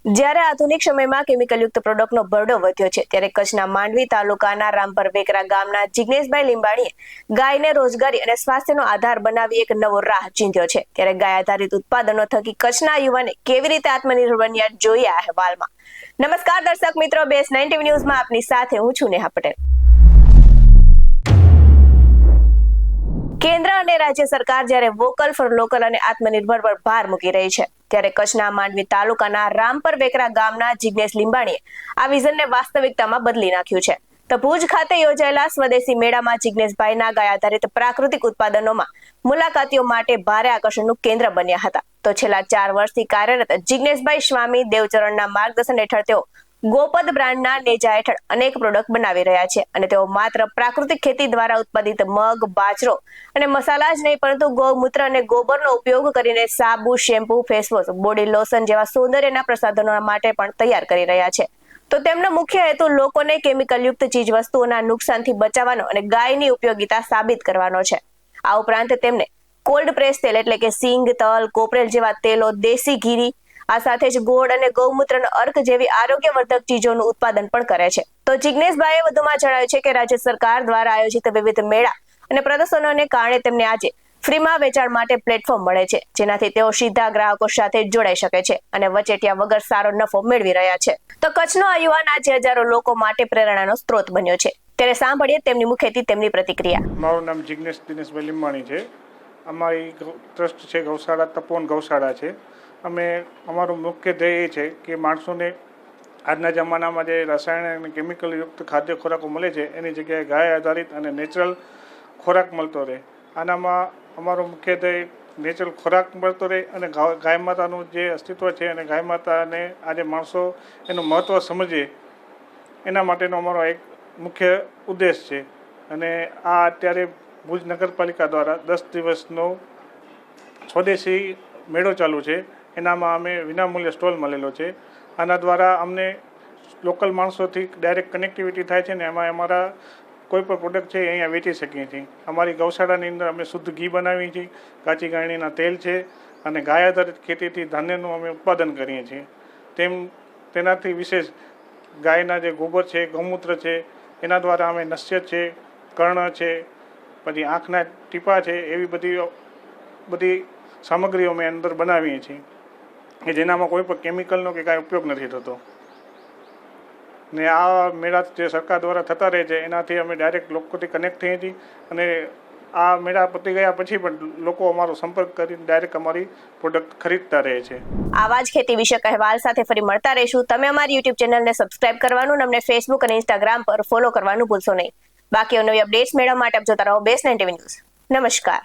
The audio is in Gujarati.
જ્યારે આધુનિક સમયમાં કેમિકલયુક્ત પ્રોડક્ટનો ભરડો વધ્યો છે, ત્યારે કચ્છના માંડવી તાલુકાના રામપર વેકરા ગામના જિગ્નેશભાઈ લીંબાણીએ ગાયને રોજગારી અને સ્વાસ્થ્યનો આધાર બનાવી એક નવો રાહ ચીંધ્યો છે. ત્યારે ગાય આધારિત ઉત્પાદનો થકી કચ્છના યુવાને કેવી રીતે આત્મનિર્ભર બન્યા જોઈએ આ અહેવાલમાં. નમસ્કાર દર્શક મિત્રો, બેસ 90 ન્યૂઝમાં આપની સાથે હું છું નેહા પટેલ. કેન્દ્ર અને રાજ્ય સરકાર જ્યારે વોકલ ફોર લોકલ અને આત્મનિર્ભર પર ભાર મૂકી રહી છે, ત્યારે કચ્છના માંડવી તાલુકાના રામપર વેકરા ગામના જિગ્નેશ લીંબાણીએ આ વિઝનને વાસ્તવિકતામાં બદલી નાખ્યું છે. તો ભુજ ખાતે યોજાયેલા સ્વદેશી મેળામાં જિગ્નેશભાઈના ગાય આધારિત પ્રાકૃતિક ઉત્પાદનોમાં મુલાકાતીઓ માટે ભારે આકર્ષણનું કેન્દ્ર બન્યા હતા. તો છેલ્લા 4 વર્ષથી કાર્યરત જિગ્નેશભાઈ સ્વામી દેવચરણના માર્ગદર્શન હેઠળ તેઓ ગોપદ બ્રાન્ડના નેજા હેઠળ અનેક પ્રોડક્ટ બનાવી રહ્યા છે અને તેઓ માત્ર પ્રાકૃતિક ખેતી દ્વારા ઉત્પાદિત મગ, બાજરો અને મસાલા જ નહીં, પરંતુ ગૌમૂત્ર અને ગોબરનો ઉપયોગ કરીને સાબુ, શેમ્પૂ, ફેસવોશ, બોડી લોશન જેવા સૌંદર્યના પ્રસાધનો માટે પણ તૈયાર કરી રહ્યા છે. તો તેમનો મુખ્ય હેતુ લોકોને કેમિકલયુક્ત ચીજ વસ્તુઓના નુકસાનથી બચાવવાનો અને ગાયની ઉપયોગિતા સાબિત કરવાનો છે. આ ઉપરાંત તેમને કોલ્ડ પ્રેસ તેલ એટલે કે સિંગ, તલ, કોપરેલ જેવા તેલો, દેશી ઘી, આ સાથે જ ગોળ અને ગૌમૂત્રનો અર્ક જેવી આરોગ્યવર્ધક ચીજોનું ઉત્પાદન પણ કરે છે. તો જિગ્નેશભાઈએ વધુમાં જણાવ્યું છે કે રાજ્ય સરકાર દ્વારા આયોજિત વિવિધ મેળા અને પ્રદર્શનોને કારણે તેમને આજે ફ્રીમાં વેચાણ માટે પ્લેટફોર્મ મળે છે, જેનાથી તેઓ સીધા ગ્રાહકો સાથે જોડાઈ શકે છે અને વચેટિયા વગર સારો નફો મેળવી રહ્યા છે. તો કચ્છનો આ યુવાન આજે હજારો લોકો માટે પ્રેરણાનો સ્ત્રોત બન્યો છે. ત્યારે સાંભળીએ તેમની મુખેથી તેમની પ્રતિક્રિયા. મારું નામ જિગ્નેશ દિનેશભાઈ લીંબાણી છે. અમારી ટ્રસ્ટ છે ગૌશાળા તપોવન ગૌશાળા છે. અમારું મુખ્ય ધ્યેય એ છે કે માણસોને આજના જમાનામાં જે રસાયણ અને કેમિકલયુક્ત ખાદ્ય ખોરાકો મળે છે એની જગ્યાએ ગાય આધારિત અને નેચરલ ખોરાક મળતો રહે. આનામાં અમારો મુખ્ય ધ્યેય નેચરલ ખોરાક મળતો રહે અને ગાય માતાનું જે અસ્તિત્વ છે અને ગાય માતાને આજે માણસો એનું મહત્ત્વ સમજે એના માટેનો અમારો એક મુખ્ય ઉદ્દેશ છે. અને આ અત્યારે ભુજ નગરપાલિકા દ્વારા 10 દિવસનો સ્વદેશી મેળો ચાલુ છે. એનામાં અમે વિનામૂલ્યે સ્ટોલ મળેલો છે. આના દ્વારા અમને લોકલ માણસોથી ડાયરેક્ટ કનેક્ટિવિટી થાય છે ને એમાં અમારા કોઈ પણ પ્રોડક્ટ છે એ અહીંયા વેચી શકીએ છીએ. અમારી ગૌશાળાની અંદર અમે શુદ્ધ ઘી બનાવીએ છીએ, કાચી ગાયણીના તેલ છે અને ગાય આધારિત ખેતીથી ધાન્યનું અમે ઉત્પાદન કરીએ છીએ. તેનાથી વિશેષ ગાયના જે ગોબર છે, ગૌમૂત્ર છે, એના દ્વારા અમે નસ્ય છે, કર્ણ છે, પછી આંખના ટીપા છે, એવી બધી સામગ્રીઓ અમે અંદર બનાવીએ છીએ કે જેનામાં કોઈ પણ કેમિકલનો કે કાંઈ ઉપયોગ નથી થતો. ને આ મેળા જે સરકાર દ્વારા થતા રહે છે એનાથી અમે ડાયરેક્ટ લોકોથી કનેક્ટ થઈએ છીએ અને આ મેળા પતી ગયા પછી પણ લોકો અમારો સંપર્ક કરીને ડાયરેક્ટ અમારી પ્રોડક્ટ ખરીદતા રહે છે. આવા જ ખેતી વિષયક અહેવાલ સાથે ફરી મળતા રહીશું. તમે અમારી યુટ્યુબ ચેનલને સબસ્ક્રાઇબ કરવાનું અને અમને ફેસબુક અને ઇન્સ્ટાગ્રામ પર ફોલો કરવાનું ભૂલશો નહીં. બાકી નવી અપડેટ્સ મેળવવા માટે આપ જોતા રહો બેસ 90 ન્યૂઝ. નમસ્કાર.